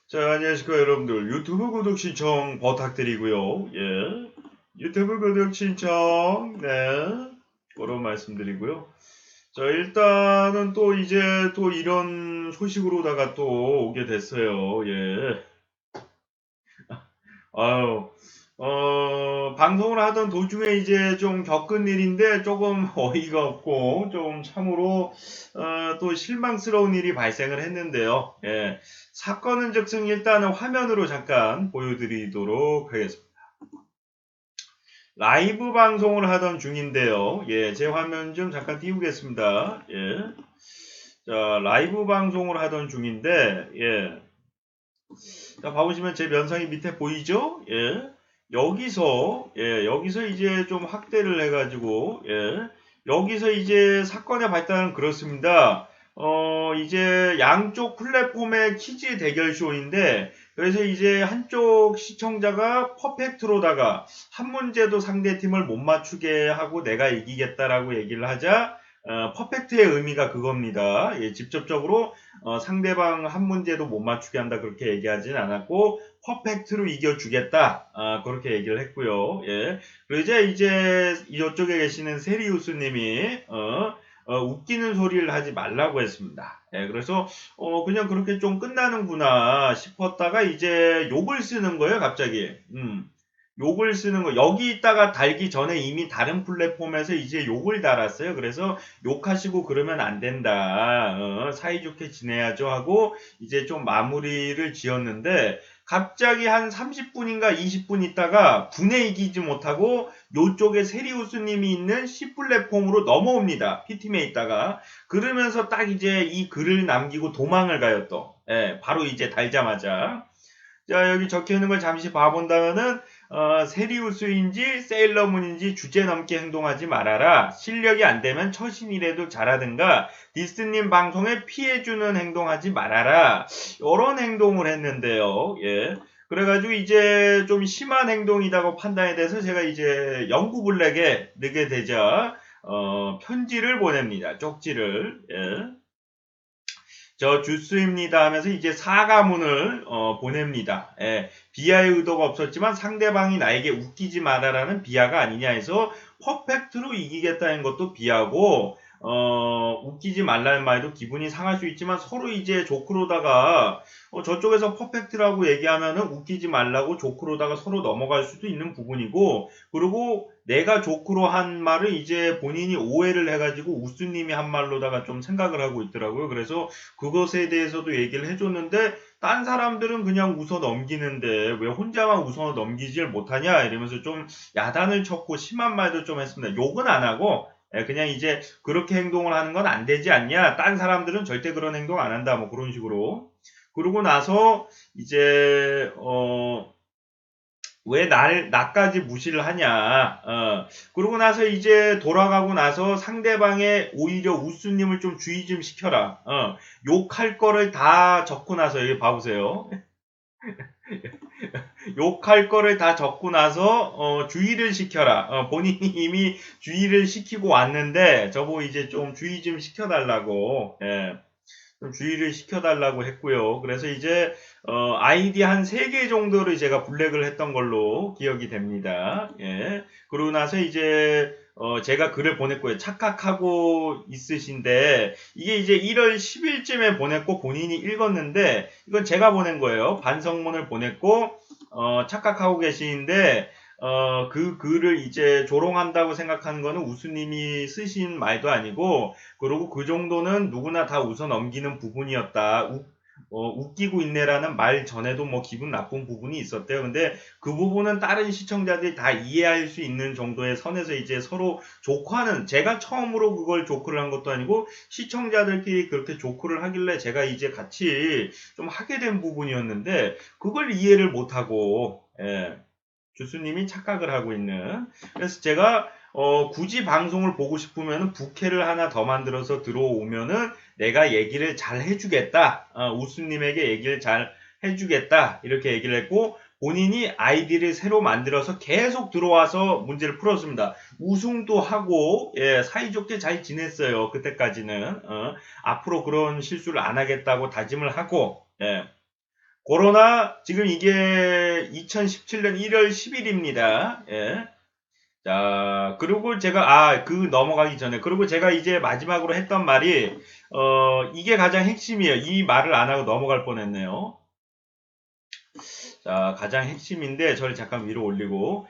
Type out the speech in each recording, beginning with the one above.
자, 안녕하십니까, 여러분들. 유튜브 구독 신청 부탁드리고요. 예. 유튜브 구독 신청, 네. 그런 말씀드리고요. 자, 일단은 또 이제 또 이런 소식으로다가 또 오게 됐어요. 예. 아유, 방송을 하던 도중에 이제 좀 겪은 일인데 조금 어이가 없고 좀 참으로 또 실망스러운 일이 발생을 했는데요. 예, 사건은 즉슨 일단은 화면으로 잠깐 보여드리도록 하겠습니다. 라이브 방송을 하던 중인데요. 예, 제 화면 좀 잠깐 띄우겠습니다. 예, 자, 라이브 방송을 하던 중인데, 예, 자, 봐보시면 제 면상이 밑에 보이죠? 예. 여기서 이제 좀 확대를 해가지고, 예. 여기서 이제 사건의 발단은 그렇습니다. 이제 양쪽 플랫폼의 퀴즈 대결쇼인데, 그래서 이제 한쪽 시청자가 퍼펙트로다가 한 문제도 상대 팀을 못 맞추게 하고 내가 이기겠다라고 얘기를 하자, 퍼펙트의 의미가 그겁니다. 예, 직접적으로 상대방 한 문제도 못 맞추게 한다 그렇게 얘기하진 않았고 퍼펙트로 이겨주겠다 그렇게 얘기를 했고요. 예. 그리고 이제 이쪽에 계시는 세리우스님이 웃기는 소리를 하지 말라고 했습니다. 예, 그래서 그냥 그렇게 좀 끝나는구나 싶었다가 이제 욕을 쓰는 거예요, 갑자기. 욕을 쓰는 거 여기 있다가 달기 전에 이미 다른 플랫폼에서 이제 욕을 달았어요. 그래서 욕하시고 그러면 안 된다. 사이좋게 지내야죠 하고 이제 좀 마무리를 지었는데 갑자기 한 30분인가 20분 있다가 분해 이기지 못하고 요쪽에 세리우스님이 있는 C 플랫폼으로 넘어옵니다. PT맨에 있다가 그러면서 딱 이제 이 글을 남기고 도망을 가요 또. 예, 바로 이제 달자마자. 자, 여기 적혀 있는 걸 잠시 봐본다면은, 세리우스인지 세일러문인지 주제 넘게 행동하지 말아라. 실력이 안 되면 처신이라도 잘하든가, 디스님 방송에 피해주는 행동하지 말아라. 이런 행동을 했는데요. 예. 그래가지고 이제 좀 심한 행동이라고 판단에 대해서 제가 이제 영구블랙에 넣게 되자, 편지를 보냅니다. 쪽지를. 예. 저 주스입니다 하면서 이제 사과문을 보냅니다. 예, 비하의 의도가 없었지만 상대방이 나에게 웃기지 마라라는 비하가 아니냐 해서 퍼펙트로 이기겠다는 것도 비하고 웃기지 말라는 말도 기분이 상할 수 있지만 서로 이제 조크로다가 저쪽에서 퍼펙트라고 얘기하면은 웃기지 말라고 조크로다가 서로 넘어갈 수도 있는 부분이고 그리고 내가 조크로 한 말을 이제 본인이 오해를 해가지고 우스님이 한 말로다가 좀 생각을 하고 있더라고요. 그래서 그것에 대해서도 얘기를 해줬는데 딴 사람들은 그냥 웃어 넘기는데 왜 혼자만 웃어 넘기질 못하냐 이러면서 좀 야단을 쳤고 심한 말도 좀 했습니다. 욕은 안 하고 그냥 이제 그렇게 행동을 하는 건 안 되지 않냐. 딴 사람들은 절대 그런 행동 안 한다. 뭐 그런 식으로. 그러고 나서 이제 왜 나까지 무시를 하냐. 그러고 나서 이제 돌아가고 나서 상대방의 오히려 우수님을 좀 주의 좀 시켜라. 욕할 거를 다 적고 나서, 여기 봐보세요. 욕할 거를 다 적고 나서, 주의를 시켜라. 본인이 이미 주의를 시키고 왔는데, 저보고 이제 좀 주의 좀 시켜달라고, 예. 좀 주의를 시켜달라고 했고요. 그래서 이제 아이디 한 3개 정도를 제가 블랙을 했던 걸로 기억이 됩니다. 예. 그러고 나서 이제 제가 글을 보냈고요. 착각하고 있으신데 이게 이제 1월 10일쯤에 보냈고 본인이 읽었는데 이건 제가 보낸 거예요. 반성문을 보냈고 착각하고 계시는데 그 글을 이제 조롱한다고 생각하는 거는 우수님이 쓰신 말도 아니고 그리고 그 정도는 누구나 다 웃어 넘기는 부분이었다. 웃기고 있네라는 말 전에도 뭐 기분 나쁜 부분이 있었대요. 근데 그 부분은 다른 시청자들이 다 이해할 수 있는 정도의 선에서 이제 서로 조크하는, 제가 처음으로 그걸 조크를 한 것도 아니고 시청자들끼리 그렇게 조크를 하길래 제가 이제 같이 좀 하게 된 부분이었는데 그걸 이해를 못하고, 예. 교수님이 착각을 하고 있는. 그래서 제가 굳이 방송을 보고 싶으면 부캐를 하나 더 만들어서 들어오면은 내가 얘기를 잘 해주겠다. 우수님에게 얘기를 잘 해주겠다. 이렇게 얘기를 했고 본인이 아이디를 새로 만들어서 계속 들어와서 문제를 풀었습니다. 우승도 하고 예, 사이좋게 잘 지냈어요. 그때까지는 앞으로 그런 실수를 안 하겠다고 다짐을 하고 예. 그러나 지금 이게 2017년 1월 10일입니다. 예. 자, 그리고 제가, 넘어가기 전에, 그리고 제가 이제 마지막으로 했던 말이, 이게 가장 핵심이에요. 이 말을 안 하고 넘어갈 뻔했네요. 자, 가장 핵심인데, 저를 잠깐 위로 올리고,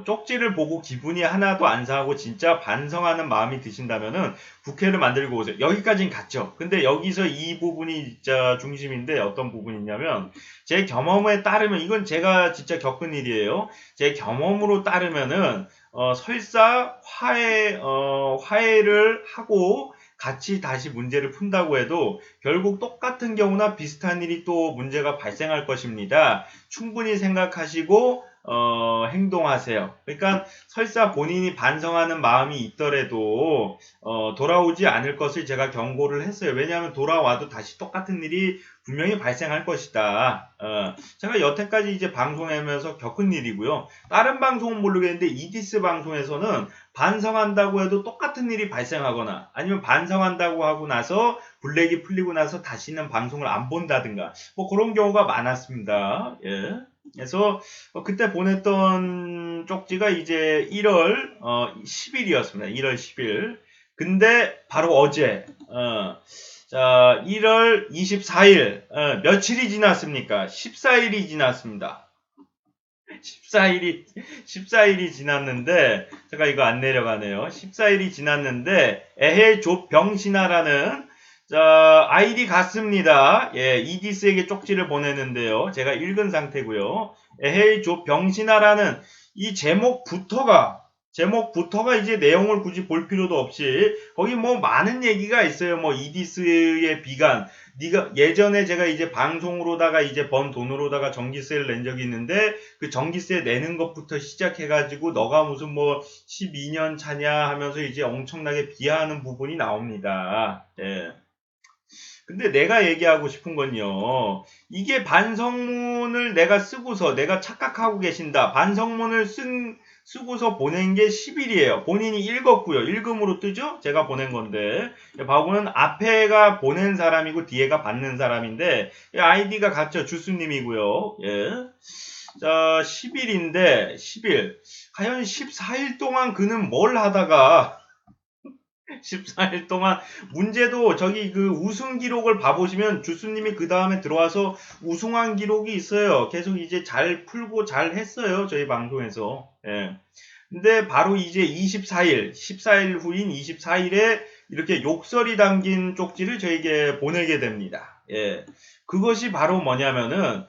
쪽지를 보고 기분이 하나도 안 상하고 진짜 반성하는 마음이 드신다면은 국회를 만들고 오세요. 여기까지는 갔죠. 근데 여기서 이 부분이 진짜 중심인데 어떤 부분이냐면, 제 경험에 따르면, 이건 제가 진짜 겪은 일이에요. 제 경험으로 따르면은, 설사 화해를 하고 같이 다시 문제를 푼다고 해도 결국 똑같은 경우나 비슷한 일이 또 문제가 발생할 것입니다. 충분히 생각하시고 행동하세요. 그러니까 설사 본인이 반성하는 마음이 있더라도 돌아오지 않을 것을 제가 경고를 했어요. 왜냐하면 돌아와도 다시 똑같은 일이 분명히 발생할 것이다. 제가 여태까지 이제 방송하면서 겪은 일이고요. 다른 방송은 모르겠는데 이디스 방송에서는 반성한다고 해도 똑같은 일이 발생하거나 아니면 반성한다고 하고 나서 블랙이 풀리고 나서 다시는 방송을 안 본다든가 뭐 그런 경우가 많았습니다. 예. 그래서 그때 보냈던 쪽지가 이제 1월 10일이었습니다. 1월 10일. 근데 바로 어제 자 1월 24일 며칠이 지났습니까? 14일이 지났습니다. 14일이 지났는데, 제가 이거 안 내려가네요. 14일이 지났는데, 에헤 조병신아라는, 자, 아이디 같습니다. 예, 이디스에게 쪽지를 보내는데요. 제가 읽은 상태고요. 에헤이 조병신아라는 이 제목부터가 이제 내용을 굳이 볼 필요도 없이 거기 뭐 많은 얘기가 있어요. 뭐 이디스의 비관, 네가 예전에 제가 이제 방송으로다가 이제 번 돈으로다가 전기세를 낸 적이 있는데 그 전기세 내는 것부터 시작해가지고 너가 무슨 뭐 12년 차냐 하면서 이제 엄청나게 비하하는 부분이 나옵니다. 예. 근데 내가 얘기하고 싶은 건요. 이게 반성문을 내가 쓰고서 내가 착각하고 계신다. 반성문을 쓰고서 보낸 게 10일이에요. 본인이 읽었고요. 읽음으로 뜨죠? 제가 보낸 건데. 바보는 앞에가 보낸 사람이고 뒤에가 받는 사람인데 아이디가 같죠. 주스님이고요. 예. 자, 10일인데 10일. 과연 14일 동안 그는 뭘 하다가 14일 동안 문제도 저기 그 우승 기록을 봐보시면 주스님이 그 다음에 들어와서 우승한 기록이 있어요. 계속 이제 잘 풀고 잘 했어요. 저희 방송에서. 예. 근데 바로 이제 24일, 14일 후인 24일에 이렇게 욕설이 담긴 쪽지를 저에게 보내게 됩니다. 예. 그것이 바로 뭐냐면은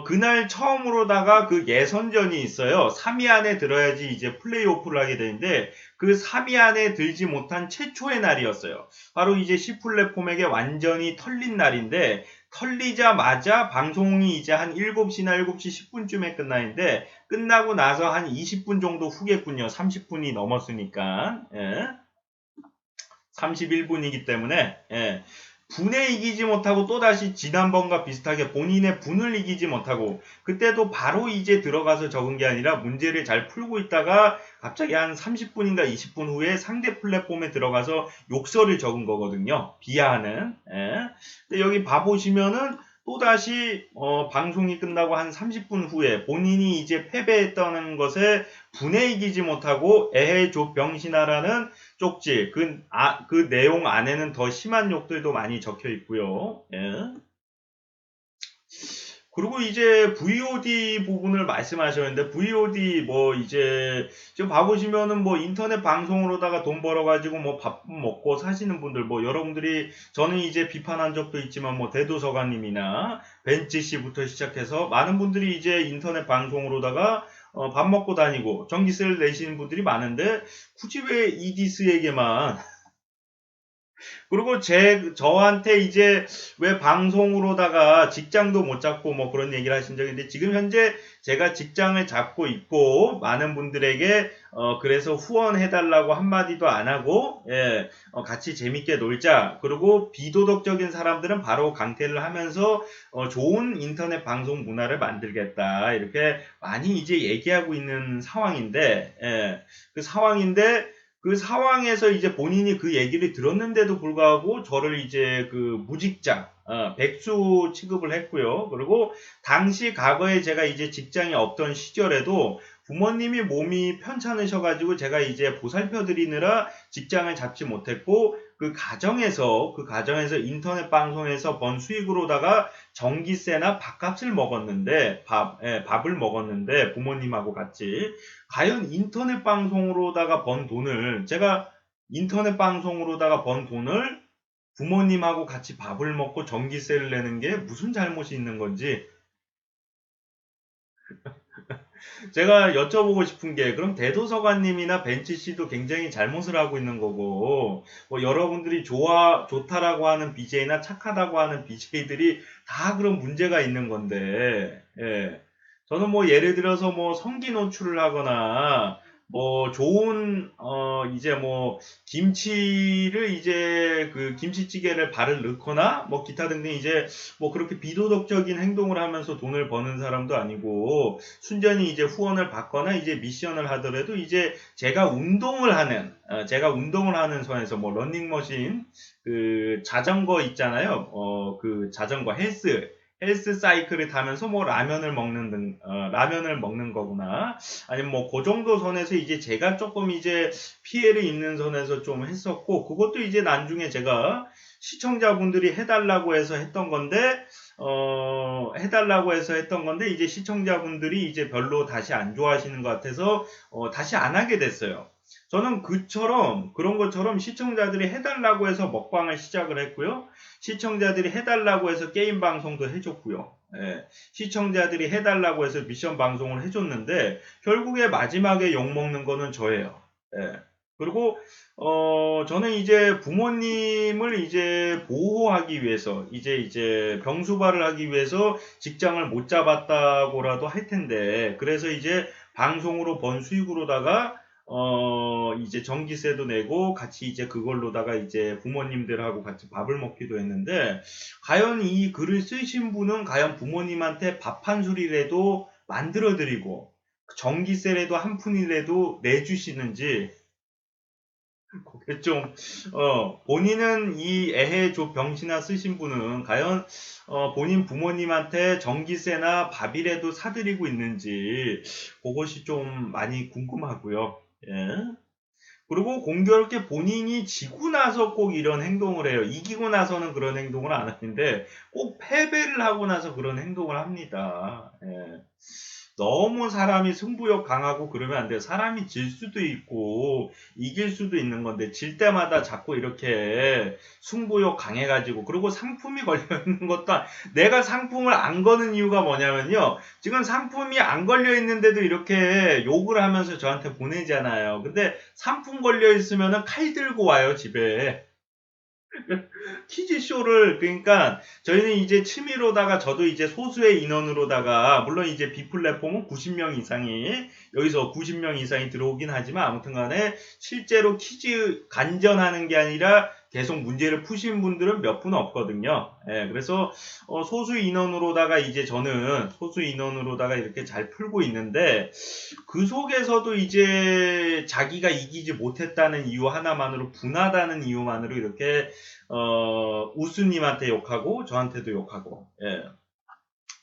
그날 처음으로다가 그 예선전이 있어요. 3위 안에 들어야지 이제 플레이오프를 하게 되는데 그 3위 안에 들지 못한 최초의 날이었어요. 바로 이제 C 플랫폼에게 완전히 털린 날인데 털리자마자 방송이 이제 한 7시나 7시 10분쯤에 끝나는데 끝나고 나서 한 20분 정도 후겠군요. 30분이 넘었으니까. 예. 31분이기 때문에 예. 분에 이기지 못하고 또다시 지난번과 비슷하게 본인의 분을 이기지 못하고 그때도 바로 이제 들어가서 적은 게 아니라 문제를 잘 풀고 있다가 갑자기 한 30분인가 20분 후에 상대 플랫폼에 들어가서 욕설을 적은 거거든요. 비하하는. 예. 근데 여기 봐보시면은 또다시 방송이 끝나고 한 30분 후에 본인이 이제 패배했다는 것에 분에 이기지 못하고 에헤 조병신아라는 쪽지 그 내용 안에는 더 심한 욕들도 많이 적혀 있고요. 예. 그리고 이제 VOD 부분을 말씀하셨는데 VOD 뭐 이제 지금 봐보시면은 뭐 인터넷 방송으로다가 돈 벌어가지고 뭐 밥 먹고 사시는 분들 뭐 여러분들이 저는 이제 비판한 적도 있지만 뭐 대도서관님이나 벤츠 씨부터 시작해서 많은 분들이 이제 인터넷 방송으로다가 밥 먹고 다니고 전기세를 내시는 분들이 많은데 굳이 왜 이디스에게만 그리고 저한테 이제 왜 방송으로다가 직장도 못 잡고 뭐 그런 얘기를 하신 적이 있는데 지금 현재 제가 직장을 잡고 있고 많은 분들에게 그래서 후원해달라고 한마디도 안 하고 예, 같이 재밌게 놀자. 그리고 비도덕적인 사람들은 바로 강퇴를 하면서 좋은 인터넷 방송 문화를 만들겠다. 이렇게 많이 이제 얘기하고 있는 상황인데 예, 그 상황에서 이제 본인이 그 얘기를 들었는데도 불구하고 저를 이제 그 무직자, 백수 취급을 했고요. 그리고 당시 과거에 제가 이제 직장이 없던 시절에도 부모님이 몸이 편찮으셔가지고 제가 이제 보살펴 드리느라 직장을 잡지 못했고 그 가정에서 인터넷 방송에서 번 수익으로다가 전기세나 밥값을 먹었는데 밥을 먹었는데 부모님하고 같이 과연 인터넷 방송으로다가 번 돈을 제가 인터넷 방송으로다가 번 돈을 부모님하고 같이 밥을 먹고 전기세를 내는 게 무슨 잘못이 있는 건지 제가 여쭤보고 싶은 게 그럼 대도서관님이나 벤치 씨도 굉장히 잘못을 하고 있는 거고 뭐 여러분들이 좋다라고 하는 BJ나 착하다고 하는 BJ들이 다 그런 문제가 있는 건데 예. 저는 뭐 예를 들어서 뭐 성기 노출을 하거나 뭐 좋은 이제 뭐 김치를 이제 그 김치찌개를 발을 넣거나 뭐 기타 등등 이제 뭐 그렇게 비도덕적인 행동을 하면서 돈을 버는 사람도 아니고 순전히 이제 후원을 받거나 이제 미션을 하더라도 이제 제가 운동을 하는 선에서 뭐 러닝머신 그 자전거 있잖아요. 그 자전거 헬스 사이클을 타면서 뭐 라면을 먹는 거구나. 아니면 뭐 그 정도 선에서 이제 제가 조금 이제 피해를 입는 선에서 좀 했었고 그것도 이제 나중에 제가 시청자분들이 해달라고 해서 했던 건데 이제 시청자분들이 이제 별로 다시 안 좋아하시는 것 같아서 다시 안 하게 됐어요. 저는 그런 것처럼 시청자들이 해달라고 해서 먹방을 시작을 했고요. 시청자들이 해달라고 해서 게임 방송도 해줬고요. 예, 시청자들이 해달라고 해서 미션 방송을 해줬는데 결국에 마지막에 욕먹는 거는 저예요. 예. 그리고 저는 이제 부모님을 이제 보호하기 위해서 이제 병수발을 하기 위해서 직장을 못 잡았다고라도 할 텐데 그래서 이제 방송으로 번 수익으로다가 이제 전기세도 내고 같이 이제 그걸로다가 이제 부모님들하고 같이 밥을 먹기도 했는데 과연 이 글을 쓰신 분은 과연 부모님한테 밥 한 술이라도 만들어 드리고 전기세라도 한 푼이라도 내주시는지 그게 좀 본인은 이 애해 조 병신아 쓰신 분은 과연 본인 부모님한테 전기세나 밥이라도 사드리고 있는지 그것이 좀 많이 궁금하고요. 예. 그리고 공교롭게 본인이 지고 나서 꼭 이런 행동을 해요. 이기고 나서는 그런 행동을 안 하는데 꼭 패배를 하고 나서 그런 행동을 합니다. 예. 너무 사람이 승부욕 강하고 그러면 안 돼요. 사람이 질 수도 있고 이길 수도 있는 건데 질 때마다 자꾸 이렇게 승부욕 강해가지고 그리고 상품이 걸려 있는 것도 내가 상품을 안 거는 이유가 뭐냐면요. 지금 상품이 안 걸려 있는데도 이렇게 욕을 하면서 저한테 보내잖아요. 근데 상품 걸려 있으면은 칼 들고 와요, 집에. 퀴즈쇼를 그러니까 저희는 이제 취미로다가 저도 이제 소수의 인원으로다가 물론 이제 B 플랫폼은 90명 이상이 여기서 90명 이상이 들어오긴 하지만 아무튼간에 실제로 퀴즈 간전하는 게 아니라 계속 문제를 푸신 분들은 몇 분 없거든요. 예, 그래서 소수 인원으로다가 이제 저는 소수 인원으로다가 이렇게 잘 풀고 있는데 그 속에서도 이제 자기가 이기지 못했다는 이유 하나만으로 분하다는 이유만으로 이렇게 우수님한테 욕하고 저한테도 욕하고 예.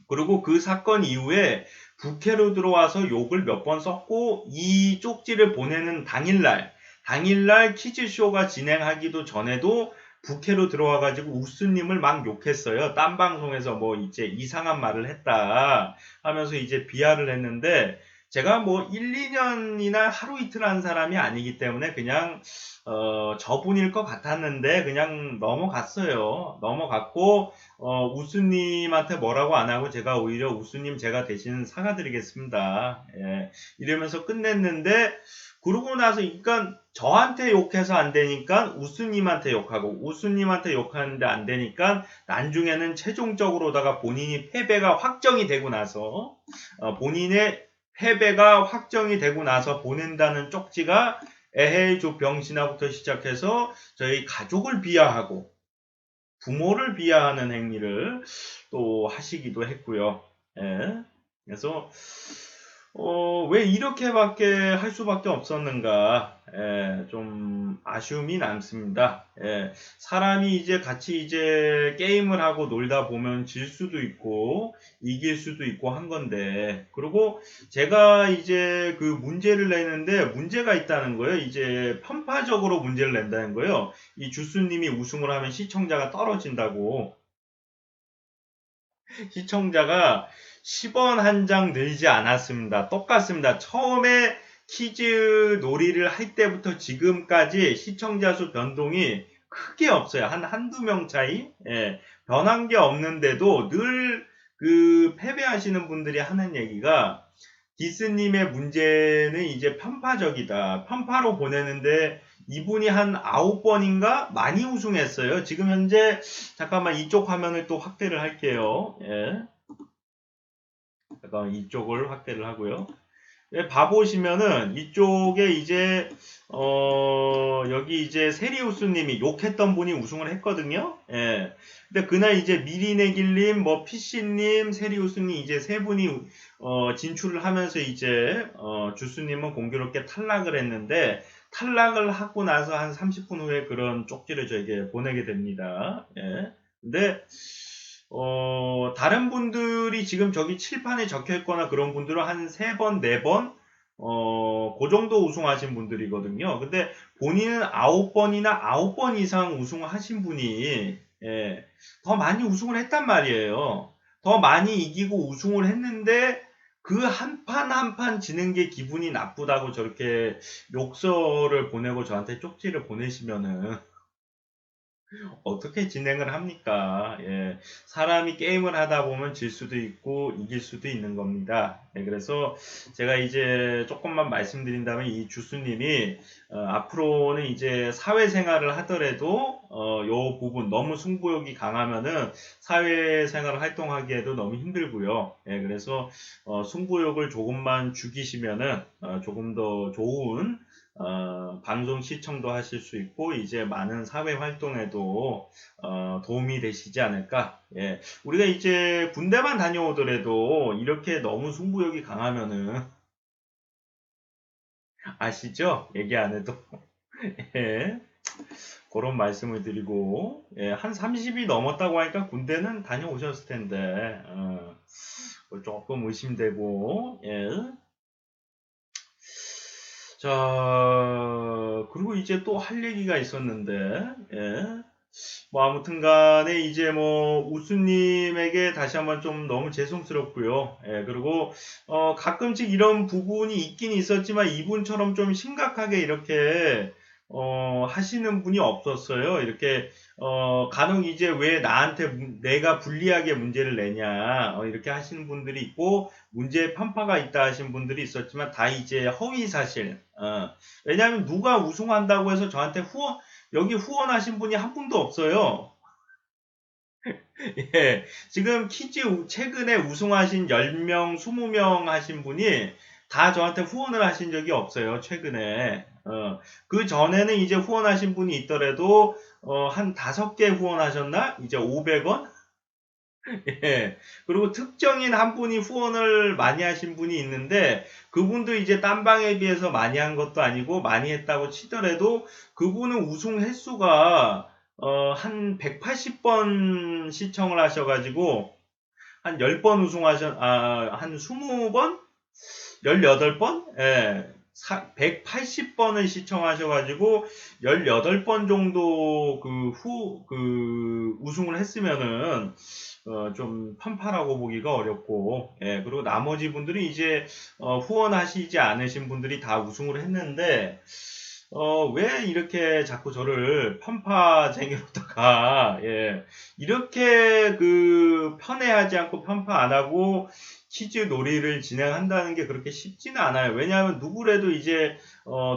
그리고 그 사건 이후에 국회로 들어와서 욕을 몇 번 썼고 이 쪽지를 보내는 당일날 퀴즈쇼가 진행하기도 전에도 국회로 들어와가지고 우수님을 막 욕했어요. 딴 방송에서 뭐 이제 이상한 말을 했다 하면서 이제 비하를 했는데 제가 뭐 1, 2년이나 하루 이틀 한 사람이 아니기 때문에 그냥 저분일 것 같았는데 그냥 넘어갔어요. 넘어갔고 우수님한테 뭐라고 안 하고 제가 오히려 우수님 제가 대신 사과드리겠습니다. 예, 이러면서 끝냈는데 그러고 나서 그러니까 저한테 욕해서 안 되니까 우수님한테 욕하고 우수님한테 욕하는데 안 되니까 나중에는 최종적으로다가 본인이 패배가 확정이 되고 나서 본인의 패배가 확정이 되고 나서 보낸다는 쪽지가 에헤이 조 병신아부터 시작해서 저희 가족을 비하하고 부모를 비하하는 행위를 또 하시기도 했고요. 예. 그래서 왜 이렇게밖에 할 수밖에 없었는가? 좀 아쉬움이 남습니다. 사람이 이제 같이 이제 게임을 하고 놀다 보면 질 수도 있고 이길 수도 있고 한 건데, 그리고 제가 이제 그 문제를 내는데 문제가 있다는 거예요. 이제 편파적으로 문제를 낸다는 거예요. 이 주스님이 우승을 하면 시청자가 떨어진다고. 시청자가 10원 한 장 늘지 않았습니다. 똑같습니다. 처음에 퀴즈 놀이를 할 때부터 지금까지 시청자 수 변동이 크게 없어요. 한두 명 차이? 변한 게 없는데도 늘 그 패배하시는 분들이 하는 얘기가, 디스님의 문제는 이제 편파적이다. 편파로 보내는데 이분이 한 9번인가 많이 우승했어요. 지금 현재 잠깐만 이쪽 화면을 또 확대를 할게요. 잠깐만 이쪽을 확대를 하고요. 봐보시면은 이쪽에 이제 여기 이제 세리우스님이 욕했던 분이 우승을 했거든요. 근데 그날 이제 미리네길님, 뭐 피씨님, 세리우스님 이제 세 분이 진출을 하면서 이제 주스님은 공교롭게 탈락을 했는데, 탈락을 하고 나서 한 30분 후에 그런 쪽지를 저에게 보내게 됩니다. 근데 다른 분들이 지금 저기 칠판에 적혀 있거나 그런 분들은 한 3번, 4번, 그 정도 우승하신 분들이거든요. 근데 본인은 9번이나 9번 이상 우승하신 분이, 더 많이 우승을 했단 말이에요. 더 많이 이기고 우승을 했는데, 그 한 판 한 판 지는 게 기분이 나쁘다고 저렇게 욕설을 보내고 저한테 쪽지를 보내시면은, 어떻게 진행을 합니까? 사람이 게임을 하다 보면 질 수도 있고 이길 수도 있는 겁니다. 그래서 제가 이제 조금만 말씀드린다면, 이 주스님이 앞으로는 이제 사회생활을 하더라도 요 부분 너무 승부욕이 강하면은 사회생활을 활동하기에도 너무 힘들고요. 그래서 승부욕을 조금만 죽이시면은 조금 더 좋은 방송 시청도 하실 수 있고 이제 많은 사회 활동에도 도움이 되시지 않을까. 우리가 이제 군대만 다녀오더라도 이렇게 너무 승부욕이 강하면은 아시죠? 얘기 안 해도. 예, 그런 말씀을 드리고, 한 30이 넘었다고 하니까 군대는 다녀오셨을 텐데 조금 의심되고. 자, 그리고 이제 또 할 얘기가 있었는데, 뭐 아무튼 간에 이제 뭐 우수님에게 다시 한번 좀 너무 죄송스럽고요. 그리고 가끔씩 이런 부분이 있긴 있었지만 이분처럼 좀 심각하게 이렇게 하시는 분이 없었어요. 이렇게 간혹 이제 왜 나한테 내가 불리하게 문제를 내냐 이렇게 하시는 분들이 있고, 문제에 편파가 있다 하신 분들이 있었지만 다 이제 허위 사실. 왜냐하면 누가 우승한다고 해서 저한테 여기 후원하신 분이 한 분도 없어요. 지금 퀴즈 최근에 우승하신 10명, 20명 하신 분이 다 저한테 후원을 하신 적이 없어요, 최근에. 그 전에는 이제 후원하신 분이 있더라도, 한 5개 후원하셨나? 이제 500원? 예. 그리고 특정인 한 분이 후원을 많이 하신 분이 있는데, 그분도 이제 딴 방에 비해서 많이 한 것도 아니고, 많이 했다고 치더라도, 그분은 우승 횟수가, 한 180번 시청을 하셔가지고, 한 10번 한 20번? 18번? 180번을 시청하셔가지고 18번 정도 우승을 했으면은 좀 편파라고 보기가 어렵고, 그리고 나머지 분들이 이제 후원하시지 않으신 분들이 다 우승을 했는데, 왜 이렇게 자꾸 저를 편파쟁이로다가, 이렇게 편애하지 않고 편파 안 하고 퀴즈 놀이를 진행한다는 게 그렇게 쉽지는 않아요. 왜냐하면 누구라도 이제,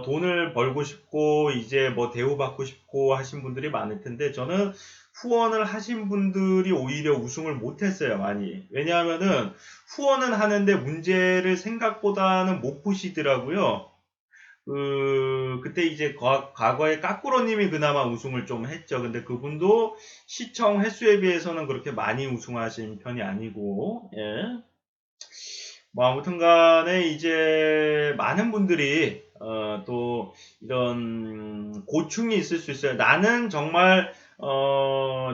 돈을 벌고 싶고, 이제 뭐 대우받고 싶고 하신 분들이 많을 텐데, 저는 후원을 하신 분들이 오히려 우승을 못했어요, 많이. 왜냐하면은, 후원은 하는데 문제를 생각보다는 못 푸시더라고요. 그때 이제 과거에 까꾸로님이 그나마 우승을 좀 했죠. 근데 그분도 시청 횟수에 비해서는 그렇게 많이 우승하신 편이 아니고, 뭐 아무튼 간에 이제 많은 분들이 또 이런 고충이 있을 수 있어요. 나는 정말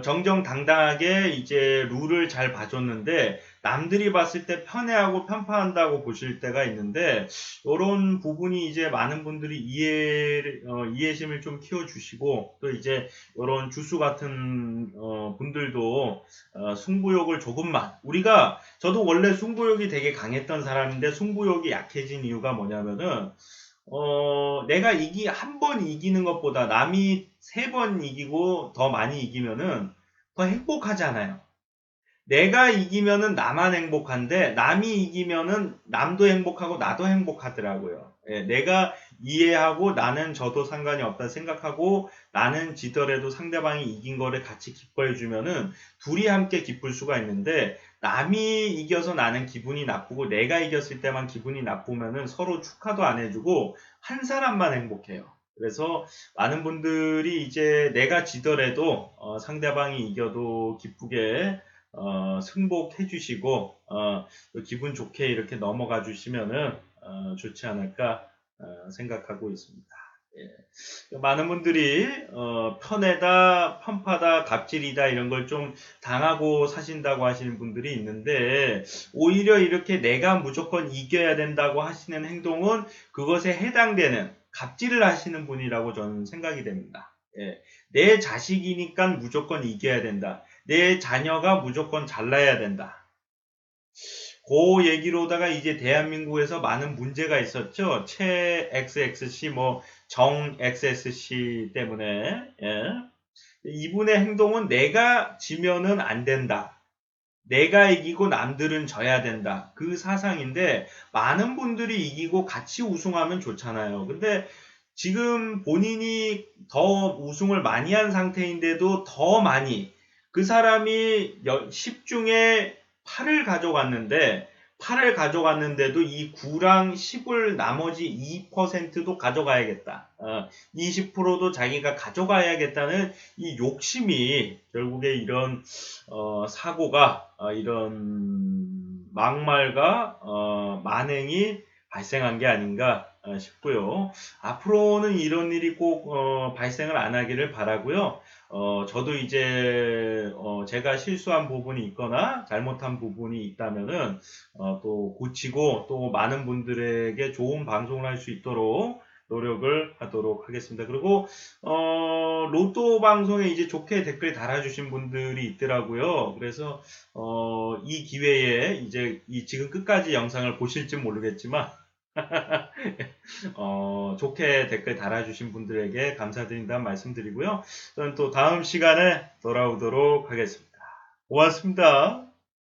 정정당당하게 이제 룰을 잘 봐줬는데 남들이 봤을 때 편애하고 편파한다고 보실 때가 있는데 이런 부분이 이제 많은 분들이 이해심을 좀 키워주시고 또 이제 이런 주수 같은 분들도 승부욕을 조금만 우리가 저도 원래 승부욕이 되게 강했던 사람인데 승부욕이 약해진 이유가 뭐냐면은 내가 한 번 이기는 것보다 남이 3번 이기고 더 많이 이기면은 더 행복하잖아요. 내가 이기면은 나만 행복한데 남이 이기면은 남도 행복하고 나도 행복하더라고요. 예, 내가 이해하고 나는 저도 상관이 없다 생각하고 나는 지더라도 상대방이 이긴 거를 같이 기뻐해 주면은 둘이 함께 기쁠 수가 있는데 남이 이겨서 나는 기분이 나쁘고 내가 이겼을 때만 기분이 나쁘면은 서로 축하도 안 해주고 한 사람만 행복해요. 그래서 많은 분들이 이제 내가 지더라도 상대방이 이겨도 기쁘게 승복해 주시고 기분 좋게 이렇게 넘어가 주시면은 좋지 않을까 생각하고 있습니다. 예. 많은 분들이 편애다, 편파다, 갑질이다 이런 걸 좀 당하고 사신다고 하시는 분들이 있는데 오히려 이렇게 내가 무조건 이겨야 된다고 하시는 행동은 그것에 해당되는 갑질을 하시는 분이라고 저는 생각이 됩니다. 예. 내 자식이니까 무조건 이겨야 된다. 내 자녀가 무조건 잘나야 된다. 그 얘기로다가 이제 대한민국에서 많은 문제가 있었죠. 최 XXC 정 XSC 때문에. 예. 이분의 행동은 내가 지면은 안 된다. 내가 이기고 남들은 져야 된다. 그 사상인데 많은 분들이 이기고 같이 우승하면 좋잖아요. 근데 지금 본인이 더 우승을 많이 한 상태인데도 더 많이 그 사람이 10 중에 8을 가져갔는데 8을 가져갔는데도 이 9랑 10을 나머지 2%도 가져가야겠다. 20%도 자기가 가져가야겠다는 이 욕심이 결국에 이런 사고가 이런 막말과 만행이 발생한 게 아닌가 싶고요. 앞으로는 이런 일이 꼭 발생을 안 하기를 바라고요. 저도 이제 제가 실수한 부분이 있거나 잘못한 부분이 있다면은 또 고치고 또 많은 분들에게 좋은 방송을 할 수 있도록 노력을 하도록 하겠습니다. 그리고 로또 방송에 이제 좋게 댓글 달아주신 분들이 있더라고요. 그래서 이 기회에 이제 지금 끝까지 영상을 보실지 모르겠지만 좋게 댓글 달아주신 분들에게 감사드린다는 말씀드리고요. 저는 또 다음 시간에 돌아오도록 하겠습니다. 고맙습니다.